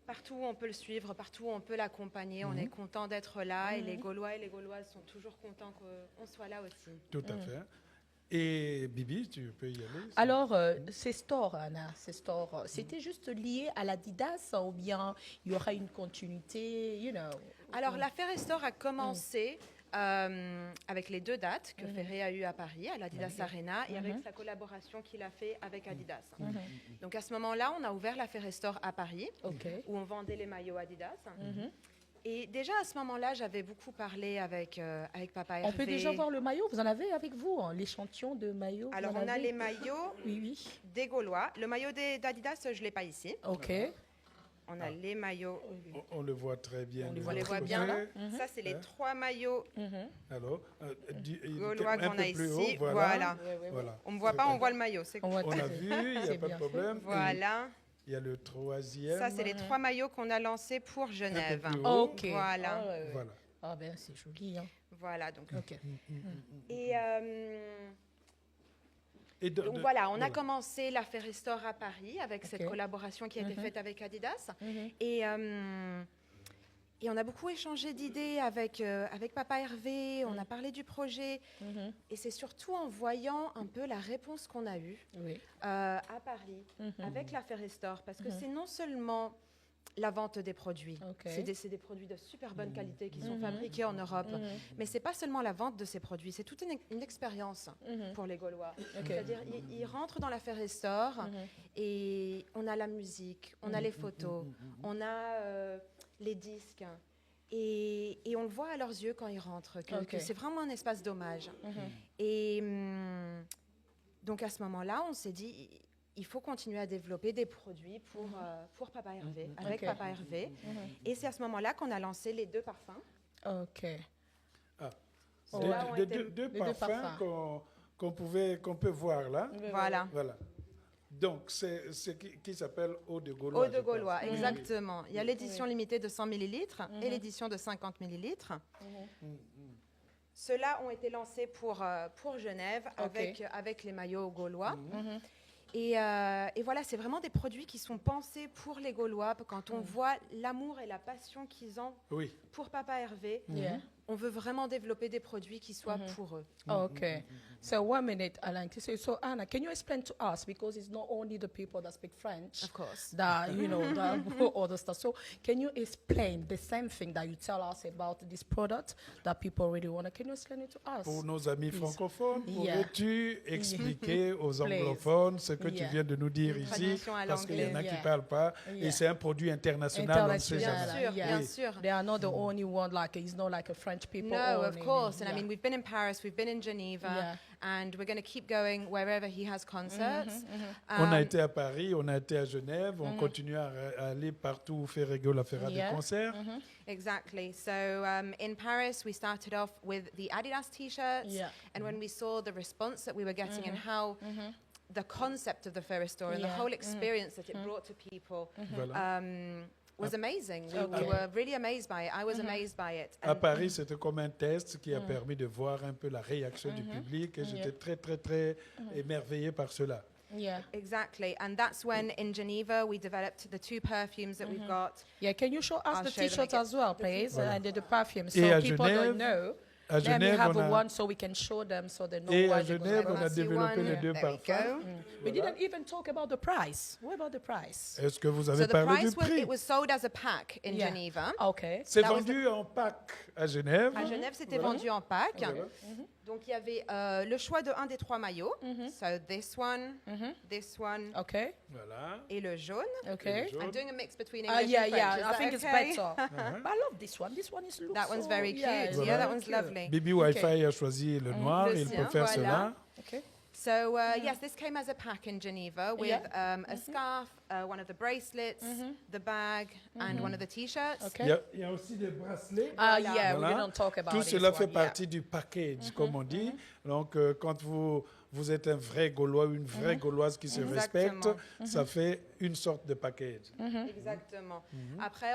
Partout où on peut le suivre, partout où on peut l'accompagner, on est content d'être là et les Gaulois et les Gauloises sont toujours contents qu'on soit là aussi. Tout à fait. Et Bibi, tu peux y aller. Alors, ces stores, Anna, c'était juste lié à l'Adidas ou bien il y aura une continuité, Alors, la Ferré Store a commencé avec les 2 dates que Ferré a eues à Paris, à l'Adidas Arena, et avec sa collaboration qu'il a fait avec Adidas. Donc, à ce moment-là, on a ouvert la Ferré Store à Paris, où on vendait les maillots Adidas. Et déjà à ce moment-là, j'avais beaucoup parlé avec Papa Hervé. On peut déjà voir le maillot, vous en avez avec vous, l'échantillon de maillot. Alors on a les maillots des Gaulois. Le maillot d'Adidas, je ne l'ai pas ici. Ok. On a les maillots. On le voit très bien. On les voit bien là. Ça, c'est les 3 maillots alors, Gaulois qu'on a ici. Haut, voilà. Voilà. On ne me voit pas, on voit le maillot. C'est On a vu, il n'y a pas de problème. Voilà. Il y a le 3e. Ça, c'est les 3 maillots qu'on a lancés pour Genève. Ok. Voilà. Voilà. Ah ben, c'est joli. Hein. Voilà, donc. Ok. Donc voilà, on a commencé la Ferré Store à Paris avec cette collaboration qui a été faite avec Adidas. Et on a beaucoup échangé d'idées avec Papa Hervé, on a parlé du projet. Et c'est surtout en voyant un peu la réponse qu'on a eue à Paris avec la Ferré Store. Parce que c'est non seulement la vente des produits. C'est des produits de super bonne qualité qui sont fabriqués en Europe. Mais ce n'est pas seulement la vente de ces produits, c'est toute une expérience pour les Gaulois. C'est-à-dire, ils rentrent dans la Ferré Store et on a la musique, on a les photos, on a les disques. Et on le voit à leurs yeux quand ils rentrent, que c'est vraiment un espace d'hommage. Et donc à ce moment-là, on s'est dit... Il faut continuer à développer des produits pour Papa Hervé, avec Papa Hervé. Et c'est à ce moment-là qu'on a lancé les 2 parfums. Ok. Deux parfums qu'on peut voir là. Voilà. Donc, c'est qui s'appelle Eau de Gaulois. Eau de Gaulois, exactement. Il y a l'édition limitée de 100 ml et l'édition de 50 ml. Ceux-là ont été lancés pour Genève avec les maillots gaulois. Et voilà, c'est vraiment des produits qui sont pensés pour les Gaulois. Quand on voit l'amour et la passion qu'ils ont pour Papa Hervé, on veut vraiment développer des produits qui soient pour eux. Okay. So 1 minute, Alain. So Anna, can you explain to us, because it's not only the people that speak French, of course, that that other stuff. So can you explain the same thing that you tell us about this product that people really want? Can you explain it to us? Pour nos amis francophones, pourrais-tu expliquer aux anglophones ce que tu viens de nous dire ici, parce qu'il y en a qui ne parlent pas, et c'est un produit international, on ne sait jamais. Bien sûr. They are not the only one, like it's not like a French people. No, of course. And I mean, we've been in Paris, we've been in Geneva, and we're going to keep going wherever he has concerts. On a été à Paris, on a été à Genève, on continue à aller partout où Ferrego la fera des concerts. Exactly. So in Paris, we started off with the Adidas T-shirts, and when we saw the response that we were getting and how the concept of the Ferré Store and the whole experience that it brought to people was amazing. We were really amazed by it. I was amazed by it. À Paris, c'était comme un test qui a permis de voir un peu la réaction du public, et j'étais très, très, très émerveillé par cela. Yeah. Exactly. And that's when in Geneva we developed the 2 perfumes that we've got. Yeah, can you show us the T-shirts as well, please? And the perfumes, so Et à people Genève, don't know. À Let me Genève, have on one so we can show them so they know et why à they're Genève, gonna on a buy. développé les 2 There we parfums. go. We didn't even talk about the price. What about the price? Est-ce que vous So avez the parlé du price was, prix? it was sold as a pack in Geneva. Okay. C'est That was vendu en pack à Genève. À Genève, c'était vendu en pack. Donc, il y avait le choix de un des 3 maillots. So, this one, Okay. Voilà. et le jaune. Okay. I'm doing a mix between English Yeah, and French. yeah. Is I that think it's okay? better. But I love this one. This one is looks That one's so, very cute. it's Yeah, Voilà. that one's cute. lovely. Bibi Wi-Fi a choisi le noir, Le il peut sien, faire voilà. cela. Okay. So, yes, this came as a pack in Geneva with a scarf, one of the bracelets, the bag, and one of the T-shirts. Okay. Il y a aussi des bracelets. Yeah, we Voilà. didn't talk about Tout this cela one, fait yeah. partie du package, comme on dit. Donc, quand vous êtes un vrai Gaulois ou une vraie Gauloise qui se respecte, ça fait une sorte de package. Exactement. Après,